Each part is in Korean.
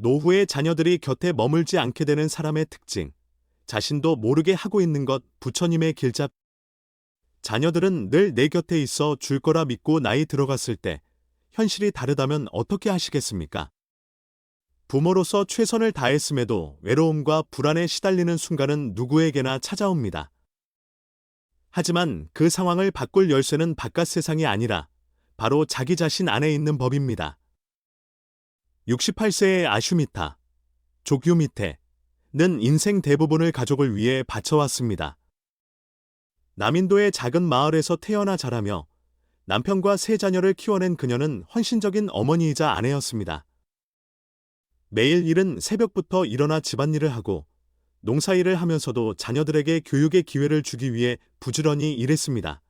노후에 자녀들이 곁에 머물지 않게 되는 사람의 특징. 자신도 모르게 하고 있는 것, 부처님의 길잡. 자녀들은 늘 내 곁에 있어 줄 거라 믿고 나이 들어갔을 때 현실이 다르다면 어떻게 하시겠습니까? 부모로서 최선을 다했음에도 외로움과 불안에 시달리는 순간은 누구에게나 찾아옵니다. 하지만 그 상황을 바꿀 열쇠는 바깥 세상이 아니라 바로 자기 자신 안에 있는 법입니다. 68세의 아슈미타, 조규미테는 인생 대부분을 가족을 위해 바쳐왔습니다. 남인도의 작은 마을에서 태어나 자라며 남편과 세 자녀를 키워낸 그녀는 헌신적인 어머니이자 아내였습니다. 매일 이른 새벽부터 일어나 집안일을 하고 농사일을 하면서도 자녀들에게 교육의 기회를 주기 위해 부지런히 일했습니다.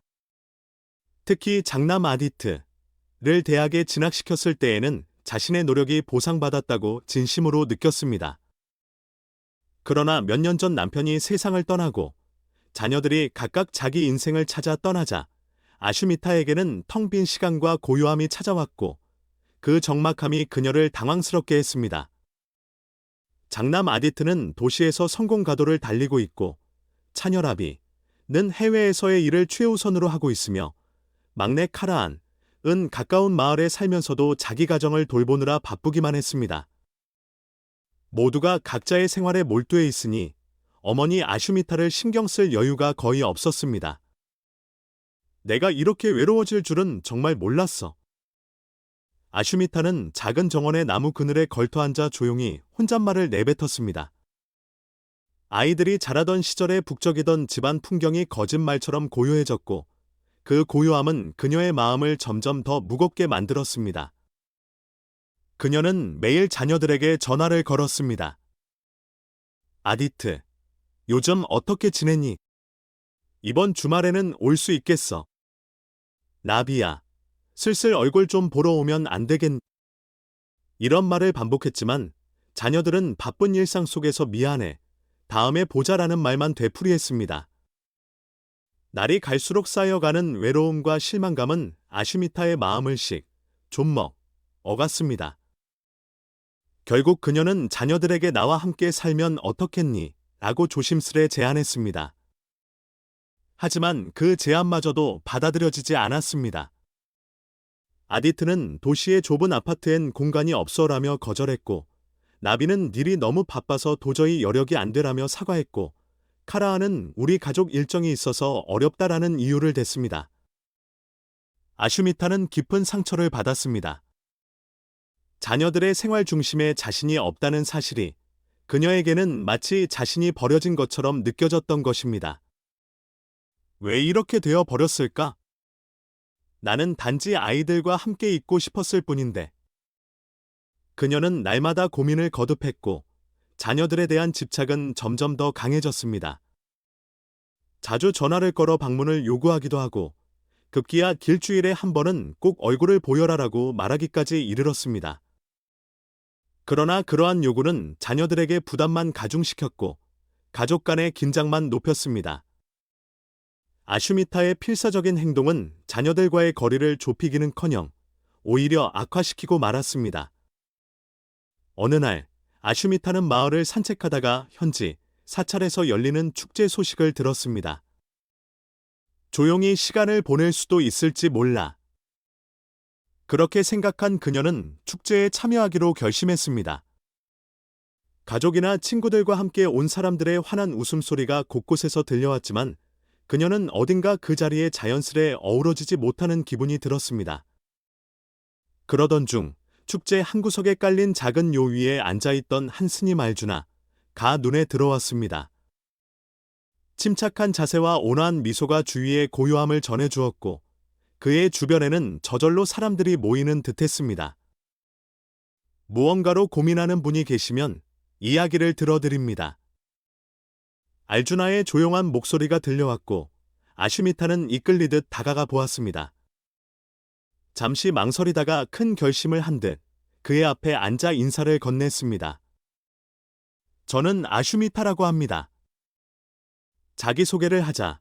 특히 장남 아디트를 대학에 진학시켰을 때에는 자신의 노력이 보상받았다고 진심으로 느꼈습니다. 그러나 몇 년 전 남편이 세상을 떠나고 자녀들이 각각 자기 인생을 찾아 떠나자 아슈미타에게는 텅 빈 시간과 고요함이 찾아왔고 그 적막함이 그녀를 당황스럽게 했습니다. 장남 아디트는 도시에서 성공 가도를 달리고 있고 차녀라비는 해외에서의 일을 최우선으로 하고 있으며 막내 카라안은 가까운 마을에 살면서도 자기 가정을 돌보느라 바쁘기만 했습니다. 모두가 각자의 생활에 몰두해 있으니 어머니 아슈미타를 신경 쓸 여유가 거의 없었습니다. 내가 이렇게 외로워질 줄은 정말 몰랐어. 아슈미타는 작은 정원의 나무 그늘에 걸터앉아 조용히 혼잣말을 내뱉었습니다. 아이들이 자라던 시절에 북적이던 집안 풍경이 거짓말처럼 고요해졌고 그 고요함은 그녀의 마음을 점점 더 무겁게 만들었습니다. 그녀는 매일 자녀들에게 전화를 걸었습니다. 아디트, 요즘 어떻게 지내니? 이번 주말에는 올 수 있겠어. 나비야, 슬슬 얼굴 좀 보러 오면 안 되겠니? 이런 말을 반복했지만 자녀들은 바쁜 일상 속에서 미안해, 다음에 보자라는 말만 되풀이했습니다. 날이 갈수록 쌓여가는 외로움과 실망감은 아슈미타의 마음을 좀 먹었습니다. 결국 그녀는 자녀들에게 나와 함께 살면 어떻겠니? 라고 조심스레 제안했습니다. 하지만 그 제안마저도 받아들여지지 않았습니다. 아디트는 도시의 좁은 아파트엔 공간이 없어라며 거절했고 나비는 일이 너무 바빠서 도저히 여력이 안 되라며 사과했고 카라안은 우리 가족 일정이 있어서 어렵다라는 이유를 댔습니다. 아슈미타는 깊은 상처를 받았습니다. 자녀들의 생활 중심에 자신이 없다는 사실이 그녀에게는 마치 자신이 버려진 것처럼 느껴졌던 것입니다. 왜 이렇게 되어 버렸을까? 나는 단지 아이들과 함께 있고 싶었을 뿐인데. 그녀는 날마다 고민을 거듭했고 자녀들에 대한 집착은 점점 더 강해졌습니다. 자주 전화를 걸어 방문을 요구하기도 하고 급기야 일주일에 한 번은 꼭 얼굴을 보여라라고 말하기까지 이르렀습니다. 그러나 그러한 요구는 자녀들에게 부담만 가중시켰고 가족 간의 긴장만 높였습니다. 아슈미타의 필사적인 행동은 자녀들과의 거리를 좁히기는커녕 오히려 악화시키고 말았습니다. 어느 날 아슈미타는 마을을 산책하다가 현지 사찰에서 열리는 축제 소식을 들었습니다. 조용히 시간을 보낼 수도 있을지 몰라. 그렇게 생각한 그녀는 축제에 참여하기로 결심했습니다. 가족이나 친구들과 함께 온 사람들의 환한 웃음소리가 곳곳에서 들려왔지만 그녀는 어딘가 그 자리에 자연스레 어우러지지 못하는 기분이 들었습니다. 그러던 중 축제 한 구석에 깔린 작은 요 위에 앉아있던 한 스님 알주나가 눈에 들어왔습니다. 침착한 자세와 온화한 미소가 주위의 고요함을 전해주었고 그의 주변에는 저절로 사람들이 모이는 듯했습니다. 무언가로 고민하는 분이 계시면 이야기를 들어드립니다. 알주나의 조용한 목소리가 들려왔고 아슈미타는 이끌리듯 다가가 보았습니다. 잠시 망설이다가 큰 결심을 한 듯 그의 앞에 앉아 인사를 건넸습니다. 저는 아슈미타라고 합니다. 자기소개를 하자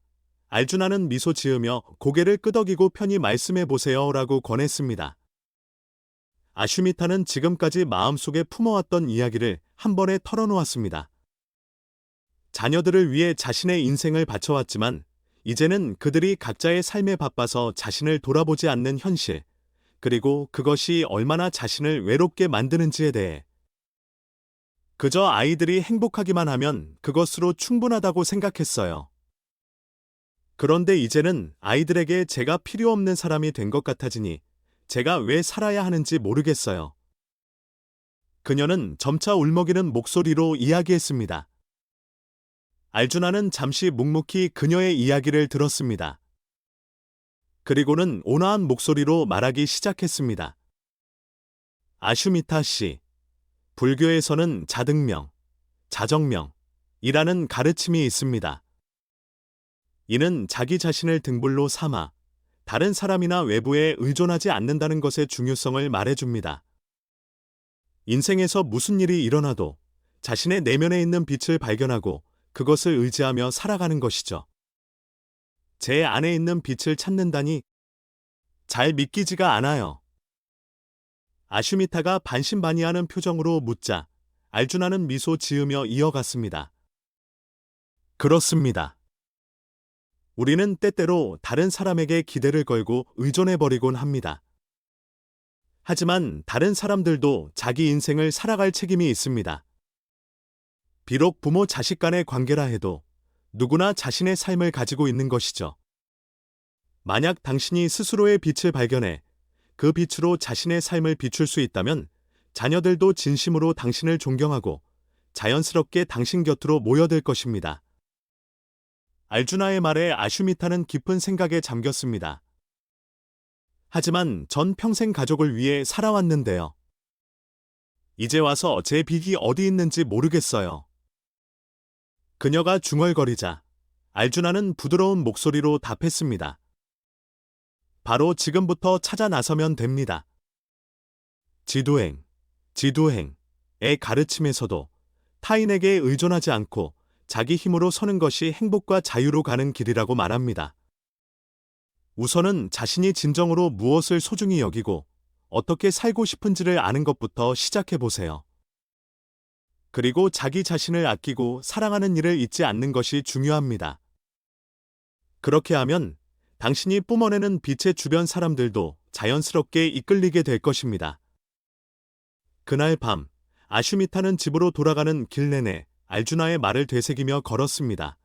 알주나는 미소 지으며 고개를 끄덕이고 편히 말씀해 보세요라고 권했습니다. 아슈미타는 지금까지 마음속에 품어왔던 이야기를 한 번에 털어놓았습니다. 자녀들을 위해 자신의 인생을 바쳐왔지만 이제는 그들이 각자의 삶에 바빠서 자신을 돌아보지 않는 현실, 그리고 그것이 얼마나 자신을 외롭게 만드는지에 대해 그저 아이들이 행복하기만 하면 그것으로 충분하다고 생각했어요. 그런데 이제는 아이들에게 제가 필요 없는 사람이 된 것 같아지니 제가 왜 살아야 하는지 모르겠어요. 그녀는 점차 울먹이는 목소리로 이야기했습니다. 알주나는 잠시 묵묵히 그녀의 이야기를 들었습니다. 그리고는 온화한 목소리로 말하기 시작했습니다. 아슈미타 씨, 불교에서는 자등명, 자정명이라는 가르침이 있습니다. 이는 자기 자신을 등불로 삼아 다른 사람이나 외부에 의존하지 않는다는 것의 중요성을 말해줍니다. 인생에서 무슨 일이 일어나도 자신의 내면에 있는 빛을 발견하고 그것을 의지하며 살아가는 것이죠. 제 안에 있는 빛을 찾는다니 잘 믿기지가 않아요. 아슈미타가 반신반의하는 표정으로 묻자 알주나는 미소 지으며 이어갔습니다. 그렇습니다. 우리는 때때로 다른 사람에게 기대를 걸고 의존해버리곤 합니다. 하지만 다른 사람들도 자기 인생을 살아갈 책임이 있습니다. 비록 부모 자식 간의 관계라 해도 누구나 자신의 삶을 가지고 있는 것이죠. 만약 당신이 스스로의 빛을 발견해 그 빛으로 자신의 삶을 비출 수 있다면 자녀들도 진심으로 당신을 존경하고 자연스럽게 당신 곁으로 모여들 것입니다. 알주나의 말에 아슈미타는 깊은 생각에 잠겼습니다. 하지만 전 평생 가족을 위해 살아왔는데요. 이제 와서 제 빚이 어디 있는지 모르겠어요. 그녀가 중얼거리자 알주나는 부드러운 목소리로 답했습니다. 바로 지금부터 찾아 나서면 됩니다. 지도행의 가르침에서도 타인에게 의존하지 않고 자기 힘으로 서는 것이 행복과 자유로 가는 길이라고 말합니다. 우선은 자신이 진정으로 무엇을 소중히 여기고 어떻게 살고 싶은지를 아는 것부터 시작해보세요. 그리고 자기 자신을 아끼고 사랑하는 일을 잊지 않는 것이 중요합니다. 그렇게 하면 당신이 뿜어내는 빛의 주변 사람들도 자연스럽게 이끌리게 될 것입니다. 그날 밤, 아슈미타는 집으로 돌아가는 길 내내 알주나의 말을 되새기며 걸었습니다.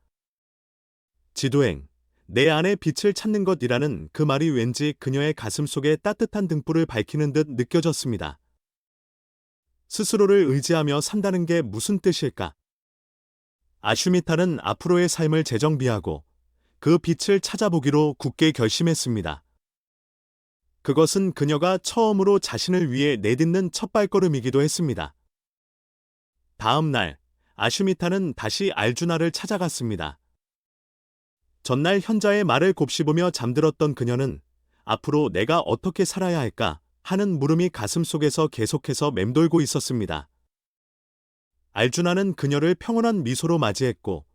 지도행, 내 안에 빛을 찾는 것이라는 그 말이 왠지 그녀의 가슴 속에 따뜻한 등불을 밝히는 듯 느껴졌습니다. 스스로를 의지하며 산다는 게 무슨 뜻일까? 아슈미타는 앞으로의 삶을 재정비하고 그 빛을 찾아보기로 굳게 결심했습니다. 그것은 그녀가 처음으로 자신을 위해 내딛는 첫 발걸음이기도 했습니다. 다음 날, 아슈미타는 다시 알주나를 찾아갔습니다. 전날 현자의 말을 곱씹으며 잠들었던 그녀는 앞으로 내가 어떻게 살아야 할까 하는 물음이 가슴속에서 계속해서 맴돌고 있었습니다. 알주나는 그녀를 평온한 미소로 맞이했고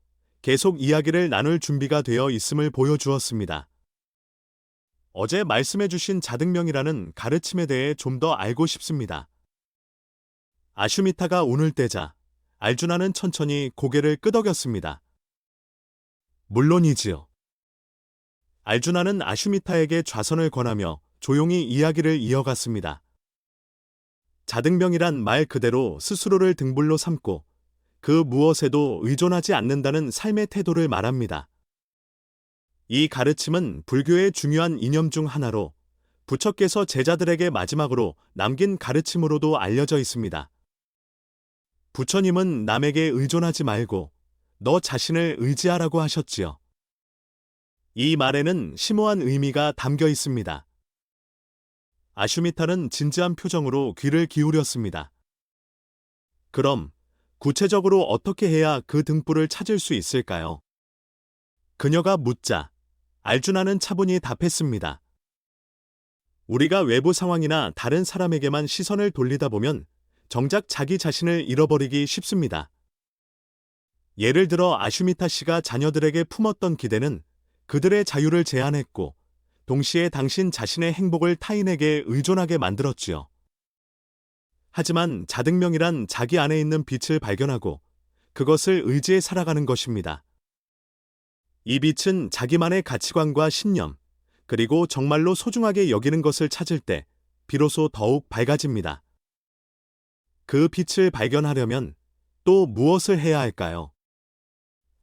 계속 이야기를 나눌 준비가 되어 있음을 보여주었습니다. 어제 말씀해주신 자등명이라는 가르침에 대해 좀 더 알고 싶습니다. 아슈미타가 운을 떼자 알주나는 천천히 고개를 끄덕였습니다. 물론이지요. 알주나는 아슈미타에게 좌선을 권하며 조용히 이야기를 이어갔습니다. 자등명이란 말 그대로 스스로를 등불로 삼고 그 무엇에도 의존하지 않는다는 삶의 태도를 말합니다. 이 가르침은 불교의 중요한 이념 중 하나로 부처께서 제자들에게 마지막으로 남긴 가르침으로도 알려져 있습니다. 부처님은 남에게 의존하지 말고 너 자신을 의지하라고 하셨지요. 이 말에는 심오한 의미가 담겨 있습니다. 아슈미타는 진지한 표정으로 귀를 기울였습니다. 그럼 구체적으로 어떻게 해야 그 등불을 찾을 수 있을까요? 그녀가 묻자 알주나는 차분히 답했습니다. 우리가 외부 상황이나 다른 사람에게만 시선을 돌리다 보면 정작 자기 자신을 잃어버리기 쉽습니다. 예를 들어 아슈미타 씨가 자녀들에게 품었던 기대는 그들의 자유를 제한했고 동시에 당신 자신의 행복을 타인에게 의존하게 만들었지요. 하지만 자등명이란 자기 안에 있는 빛을 발견하고 그것을 의지해 살아가는 것입니다. 이 빛은 자기만의 가치관과 신념, 그리고 정말로 소중하게 여기는 것을 찾을 때 비로소 더욱 밝아집니다. 그 빛을 발견하려면 또 무엇을 해야 할까요?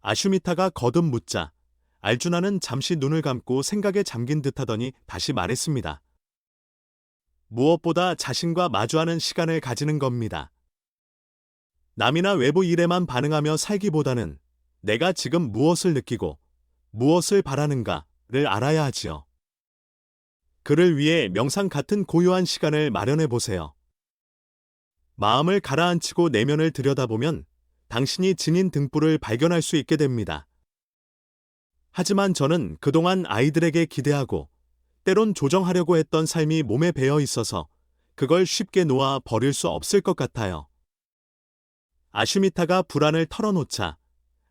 아슈미타가 거듭 묻자 알주나는 잠시 눈을 감고 생각에 잠긴 듯하더니 다시 말했습니다. 무엇보다 자신과 마주하는 시간을 가지는 겁니다. 남이나 외부 일에만 반응하며 살기보다는 내가 지금 무엇을 느끼고 무엇을 바라는가를 알아야 하지요. 그를 위해 명상 같은 고요한 시간을 마련해 보세요. 마음을 가라앉히고 내면을 들여다보면 당신이 지닌 등불을 발견할 수 있게 됩니다. 하지만 저는 그동안 아이들에게 기대하고 때론 조정하려고 했던 삶이 몸에 배어 있어서 그걸 쉽게 놓아 버릴 수 없을 것 같아요. 아슈미타가 불안을 털어놓자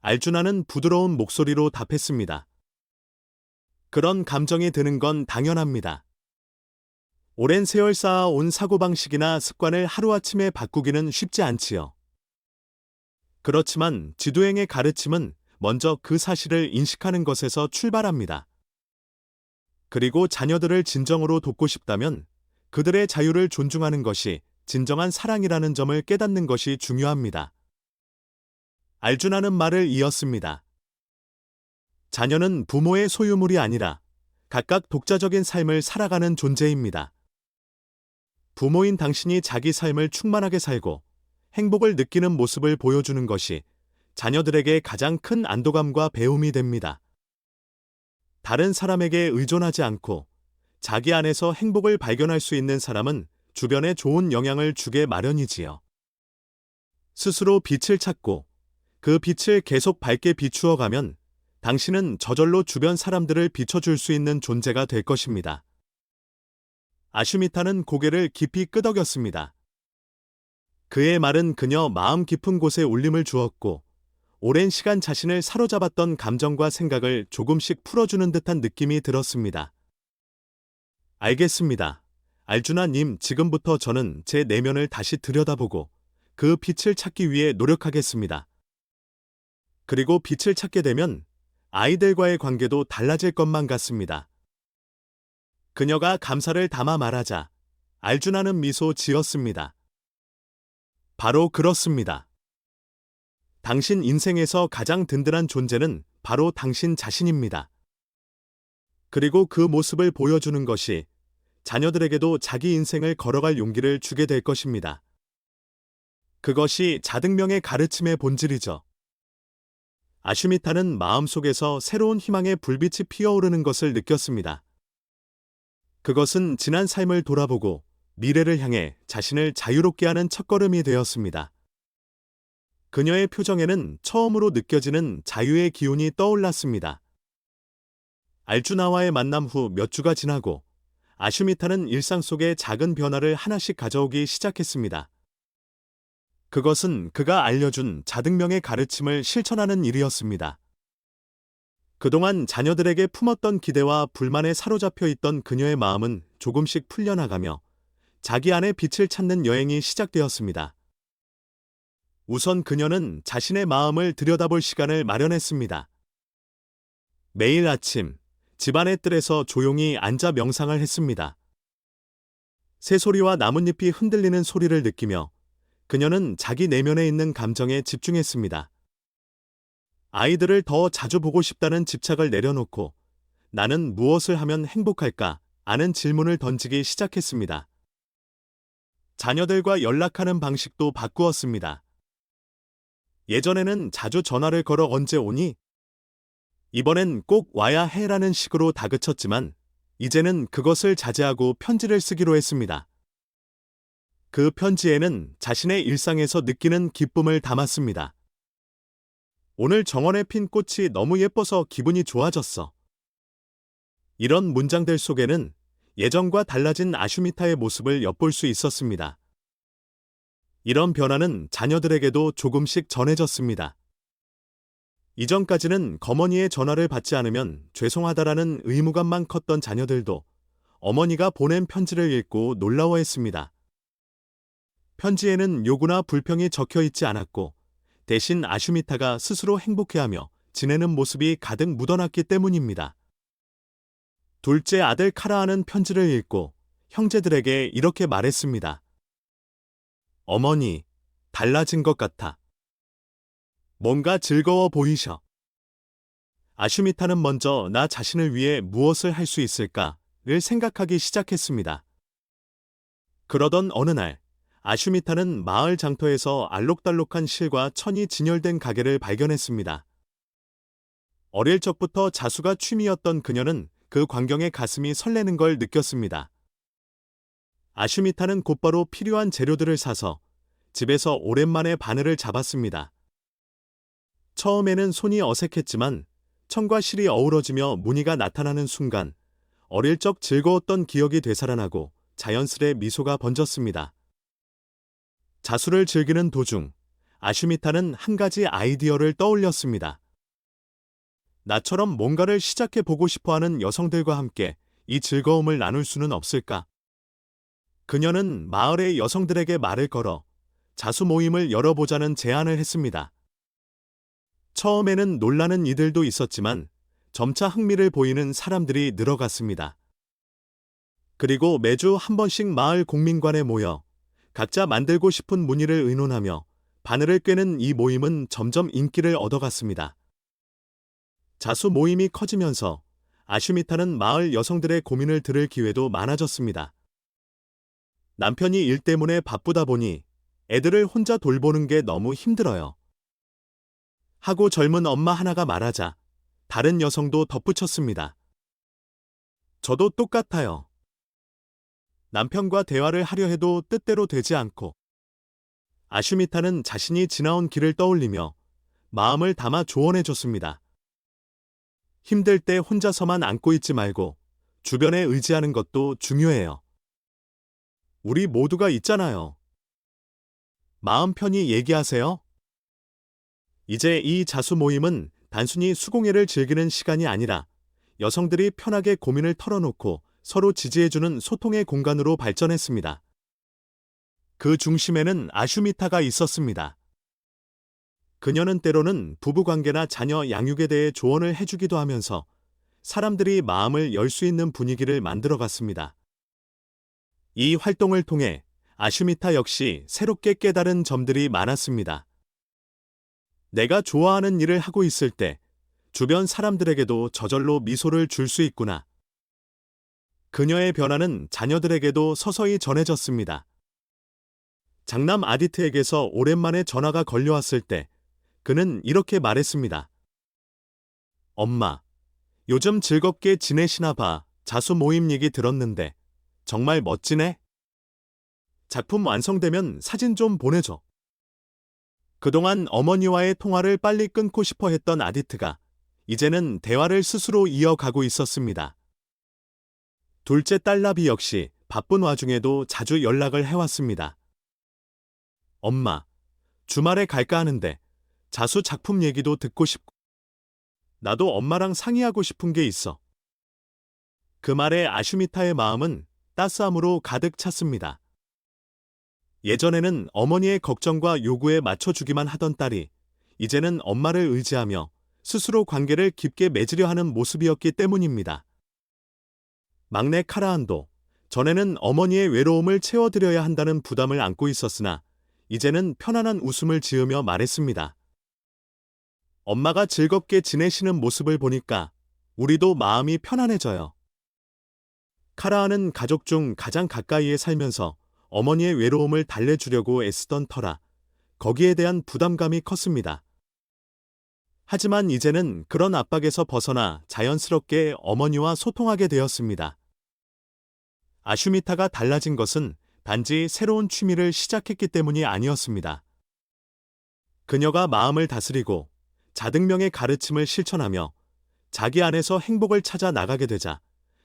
알주나는 부드러운 목소리로 답했습니다. 그런 감정이 드는 건 당연합니다. 오랜 세월 쌓아온 사고방식이나 습관을 하루아침에 바꾸기는 쉽지 않지요. 그렇지만 지도행의 가르침은 먼저 그 사실을 인식하는 것에서 출발합니다. 그리고 자녀들을 진정으로 돕고 싶다면 그들의 자유를 존중하는 것이 진정한 사랑이라는 점을 깨닫는 것이 중요합니다. 알주나는 말을 이었습니다. 자녀는 부모의 소유물이 아니라 각각 독자적인 삶을 살아가는 존재입니다. 부모인 당신이 자기 삶을 충만하게 살고 행복을 느끼는 모습을 보여주는 것이 자녀들에게 가장 큰 안도감과 배움이 됩니다. 다른 사람에게 의존하지 않고 자기 안에서 행복을 발견할 수 있는 사람은 주변에 좋은 영향을 주게 마련이지요. 스스로 빛을 찾고 그 빛을 계속 밝게 비추어 가면 당신은 저절로 주변 사람들을 비춰줄 수 있는 존재가 될 것입니다. 아슈미타는 고개를 깊이 끄덕였습니다. 그의 말은 그녀 마음 깊은 곳에 울림을 주었고 오랜 시간 자신을 사로잡았던 감정과 생각을 조금씩 풀어주는 듯한 느낌이 들었습니다. 알겠습니다. 알주나님, 지금부터 저는 제 내면을 다시 들여다보고 그 빛을 찾기 위해 노력하겠습니다. 그리고 빛을 찾게 되면 아이들과의 관계도 달라질 것만 같습니다. 그녀가 감사를 담아 말하자 알주나는 미소 지었습니다. 바로 그렇습니다. 당신 인생에서 가장 든든한 존재는 바로 당신 자신입니다. 그리고 그 모습을 보여주는 것이 자녀들에게도 자기 인생을 걸어갈 용기를 주게 될 것입니다. 그것이 자등명의 가르침의 본질이죠. 아슈미타는 마음속에서 새로운 희망의 불빛이 피어오르는 것을 느꼈습니다. 그것은 지난 삶을 돌아보고 미래를 향해 자신을 자유롭게 하는 첫걸음이 되었습니다. 그녀의 표정에는 처음으로 느껴지는 자유의 기운이 떠올랐습니다. 알주나와의 만남 후 몇 주가 지나고 아슈미타는 일상 속에 작은 변화를 하나씩 가져오기 시작했습니다. 그것은 그가 알려준 자등명의 가르침을 실천하는 일이었습니다. 그동안 자녀들에게 품었던 기대와 불만에 사로잡혀 있던 그녀의 마음은 조금씩 풀려나가며 자기 안의 빛을 찾는 여행이 시작되었습니다. 우선 그녀는 자신의 마음을 들여다볼 시간을 마련했습니다. 매일 아침 집안의 뜰에서 조용히 앉아 명상을 했습니다. 새소리와 나뭇잎이 흔들리는 소리를 느끼며 그녀는 자기 내면에 있는 감정에 집중했습니다. 아이들을 더 자주 보고 싶다는 집착을 내려놓고 나는 무엇을 하면 행복할까? 하는 질문을 던지기 시작했습니다. 자녀들과 연락하는 방식도 바꾸었습니다. 예전에는 자주 전화를 걸어 언제 오니? 이번엔 꼭 와야 해라는 식으로 다그쳤지만 이제는 그것을 자제하고 편지를 쓰기로 했습니다. 그 편지에는 자신의 일상에서 느끼는 기쁨을 담았습니다. 오늘 정원에 핀 꽃이 너무 예뻐서 기분이 좋아졌어. 이런 문장들 속에는 예전과 달라진 아슈미타의 모습을 엿볼 수 있었습니다. 이런 변화는 자녀들에게도 조금씩 전해졌습니다. 이전까지는 거머니의 전화를 받지 않으면 죄송하다라는 의무감만 컸던 자녀들도 어머니가 보낸 편지를 읽고 놀라워했습니다. 편지에는 요구나 불평이 적혀 있지 않았고 대신 아슈미타가 스스로 행복해하며 지내는 모습이 가득 묻어났기 때문입니다. 둘째 아들 카라하는 편지를 읽고 형제들에게 이렇게 말했습니다. 어머니, 달라진 것 같아. 뭔가 즐거워 보이셔. 아슈미타는 먼저 나 자신을 위해 무엇을 할 수 있을까를 생각하기 시작했습니다. 그러던 어느 날, 아슈미타는 마을 장터에서 알록달록한 실과 천이 진열된 가게를 발견했습니다. 어릴 적부터 자수가 취미였던 그녀는 그 광경에 가슴이 설레는 걸 느꼈습니다. 아슈미타는 곧바로 필요한 재료들을 사서 집에서 오랜만에 바늘을 잡았습니다. 처음에는 손이 어색했지만 천과 실이 어우러지며 무늬가 나타나는 순간 어릴 적 즐거웠던 기억이 되살아나고 자연스레 미소가 번졌습니다. 자수를 즐기는 도중 아슈미타는 한 가지 아이디어를 떠올렸습니다. 나처럼 뭔가를 시작해 보고 싶어하는 여성들과 함께 이 즐거움을 나눌 수는 없을까? 그녀는 마을의 여성들에게 말을 걸어 자수 모임을 열어보자는 제안을 했습니다. 처음에는 놀라는 이들도 있었지만 점차 흥미를 보이는 사람들이 늘어갔습니다. 그리고 매주 한 번씩 마을 공민관에 모여 각자 만들고 싶은 무늬를 의논하며 바늘을 꿰는 이 모임은 점점 인기를 얻어갔습니다. 자수 모임이 커지면서 아슈미타는 마을 여성들의 고민을 들을 기회도 많아졌습니다. 남편이 일 때문에 바쁘다 보니 애들을 혼자 돌보는 게 너무 힘들어요. 하고 젊은 엄마 하나가 말하자 다른 여성도 덧붙였습니다. 저도 똑같아요. 남편과 대화를 하려 해도 뜻대로 되지 않고. 아슈미타는 자신이 지나온 길을 떠올리며 마음을 담아 조언해줬습니다. 힘들 때 혼자서만 안고 있지 말고 주변에 의지하는 것도 중요해요. 우리 모두가 있잖아요. 마음 편히 얘기하세요. 이제 이 자수 모임은 단순히 수공예를 즐기는 시간이 아니라 여성들이 편하게 고민을 털어놓고 서로 지지해주는 소통의 공간으로 발전했습니다. 그 중심에는 아슈미타가 있었습니다. 그녀는 때로는 부부관계나 자녀 양육에 대해 조언을 해주기도 하면서 사람들이 마음을 열 수 있는 분위기를 만들어갔습니다. 이 활동을 통해 아슈미타 역시 새롭게 깨달은 점들이 많았습니다. 내가 좋아하는 일을 하고 있을 때 주변 사람들에게도 저절로 미소를 줄 수 있구나. 그녀의 변화는 자녀들에게도 서서히 전해졌습니다. 장남 아디트에게서 오랜만에 전화가 걸려왔을 때 그는 이렇게 말했습니다. 엄마, 요즘 즐겁게 지내시나 봐. 자수 모임 얘기 들었는데 정말 멋지네? 작품 완성되면 사진 좀 보내줘. 그동안 어머니와의 통화를 빨리 끊고 싶어 했던 아디트가 이제는 대화를 스스로 이어가고 있었습니다. 둘째 딸 라비 역시 바쁜 와중에도 자주 연락을 해왔습니다. 엄마, 주말에 갈까 하는데 자수 작품 얘기도 듣고 싶고 나도 엄마랑 상의하고 싶은 게 있어. 그 말에 아슈미타의 마음은 따스함으로 가득 찼습니다. 예전에는 어머니의 걱정과 요구에 맞춰주기만 하던 딸이 이제는 엄마를 의지하며 스스로 관계를 깊게 맺으려 하는 모습이었기 때문입니다. 막내 카라한도 전에는 어머니의 외로움을 채워드려야 한다는 부담을 안고 있었으나 이제는 편안한 웃음을 지으며 말했습니다. 엄마가 즐겁게 지내시는 모습을 보니까 우리도 마음이 편안해져요. 카라하는 가족 중 가장 가까이에 살면서 어머니의 외로움을 달래주려고 애쓰던 터라 거기에 대한 부담감이 컸습니다. 하지만 이제는 그런 압박에서 벗어나 자연스럽게 어머니와 소통하게 되었습니다. 아슈미타가 달라진 것은 단지 새로운 취미를 시작했기 때문이 아니었습니다. 그녀가 마음을 다스리고 자등명의 가르침을 실천하며 자기 안에서 행복을 찾아 나가게 되자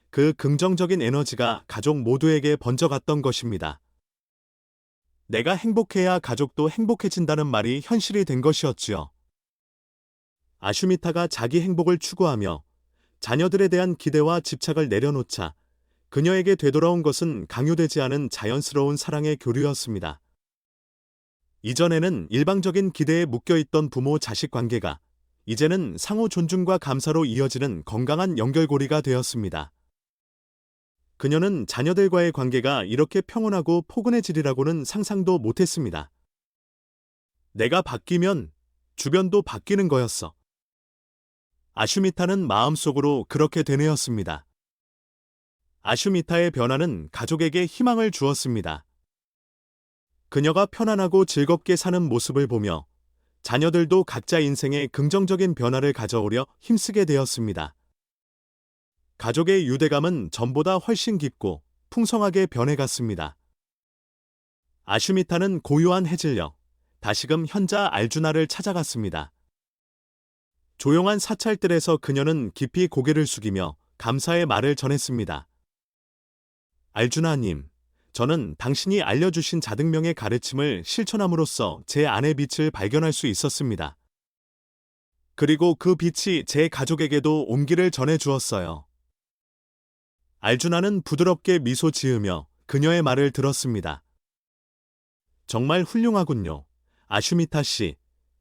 그 긍정적인 에너지가 가족 모두에게 번져갔던 것입니다. 내가 행복해야 가족도 행복해진다는 말이 현실이 된 것이었지요. 아슈미타가 자기 행복을 추구하며 자녀들에 대한 기대와 집착을 내려놓자 그녀에게 되돌아온 것은 강요되지 않은 자연스러운 사랑의 교류였습니다. 이전에는 일방적인 기대에 묶여있던 부모-자식 관계가 이제는 상호 존중과 감사로 이어지는 건강한 연결고리가 되었습니다. 그녀는 자녀들과의 관계가 이렇게 평온하고 포근해지리라고는 상상도 못했습니다. 내가 바뀌면 주변도 바뀌는 거였어. 아슈미타는 마음속으로 그렇게 되뇌었습니다. 아슈미타의 변화는 가족에게 희망을 주었습니다. 그녀가 편안하고 즐겁게 사는 모습을 보며 자녀들도 각자 인생에 긍정적인 변화를 가져오려 힘쓰게 되었습니다. 가족의 유대감은 전보다 훨씬 깊고 풍성하게 변해갔습니다. 아슈미타는 고요한 해질녘, 다시금 현자 알주나를 찾아갔습니다. 조용한 사찰들에서 그녀는 깊이 고개를 숙이며 감사의 말을 전했습니다. 알주나님, 저는 당신이 알려주신 자등명의 가르침을 실천함으로써 제 안의 빛을 발견할 수 있었습니다. 그리고 그 빛이 제 가족에게도 온기를 전해주었어요. 알주나는 부드럽게 미소 지으며 그녀의 말을 들었습니다. 정말 훌륭하군요. 아슈미타 씨,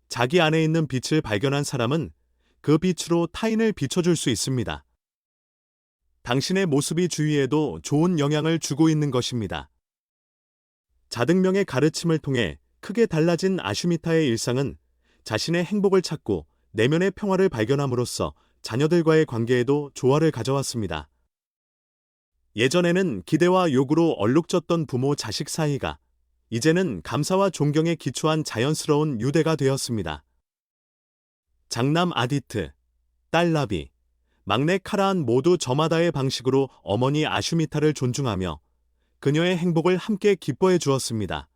자기 안에 있는 빛을 발견한 사람은 그 빛으로 타인을 비춰줄 수 있습니다. 당신의 모습이 주위에도 좋은 영향을 주고 있는 것입니다. 자등명의 가르침을 통해 크게 달라진 아슈미타의 일상은 자신의 행복을 찾고 내면의 평화를 발견함으로써 자녀들과의 관계에도 조화를 가져왔습니다. 예전에는 기대와 요구로 얼룩졌던 부모-자식 사이가 이제는 감사와 존경에 기초한 자연스러운 유대가 되었습니다. 장남 아디트, 딸 라비, 막내 카라한 모두 저마다의 방식으로 어머니 아슈미타를 존중하며 그녀의 행복을 함께 기뻐해 주었습니다.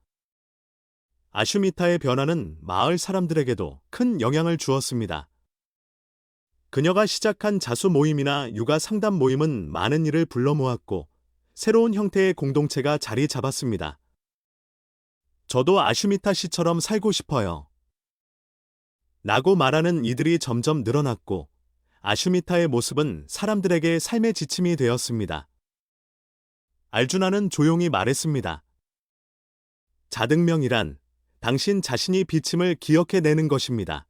아슈미타의 변화는 마을 사람들에게도 큰 영향을 주었습니다. 그녀가 시작한 자수 모임이나 육아 상담 모임은 많은 이를 불러 모았고 새로운 형태의 공동체가 자리 잡았습니다. 저도 아슈미타 씨처럼 살고 싶어요. 라고 말하는 이들이 점점 늘어났고 아슈미타의 모습은 사람들에게 삶의 지침이 되었습니다. 알주나는 조용히 말했습니다. 자등명이란 당신 자신이 비침을 기억해내는 것입니다.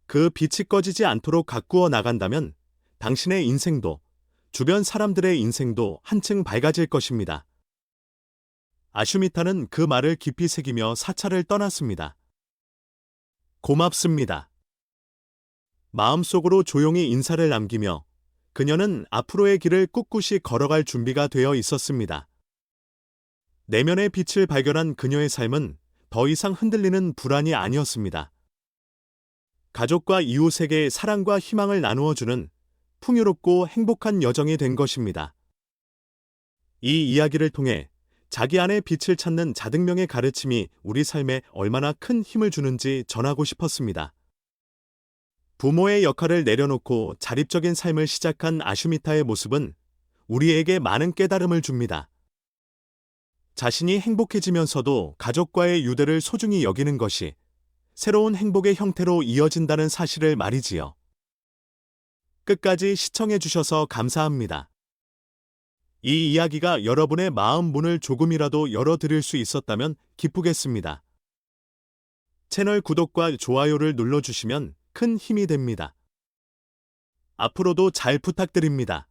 그 빛이 꺼지지 않도록 가꾸어 나간다면 당신의 인생도 주변 사람들의 인생도 한층 밝아질 것입니다. 아슈미타는 그 말을 깊이 새기며 사찰을 떠났습니다. 고맙습니다. 마음속으로 조용히 인사를 남기며 그녀는 앞으로의 길을 꿋꿋이 걸어갈 준비가 되어 있었습니다. 내면의 빛을 발견한 그녀의 삶은 더 이상 흔들리는 불안이 아니었습니다. 가족과 이웃에게 사랑과 희망을 나누어주는 풍요롭고 행복한 여정이 된 것입니다. 이 이야기를 통해 자기 안의 빛을 찾는 자등명의 가르침이 우리 삶에 얼마나 큰 힘을 주는지 전하고 싶었습니다. 부모의 역할을 내려놓고 자립적인 삶을 시작한 아슈미타의 모습은 우리에게 많은 깨달음을 줍니다. 자신이 행복해지면서도 가족과의 유대를 소중히 여기는 것이 새로운 행복의 형태로 이어진다는 사실을 말이지요. 끝까지 시청해 주셔서 감사합니다. 이 이야기가 여러분의 마음 문을 조금이라도 열어드릴 수 있었다면 기쁘겠습니다. 채널 구독과 좋아요를 눌러주시면 큰 힘이 됩니다. 앞으로도 잘 부탁드립니다.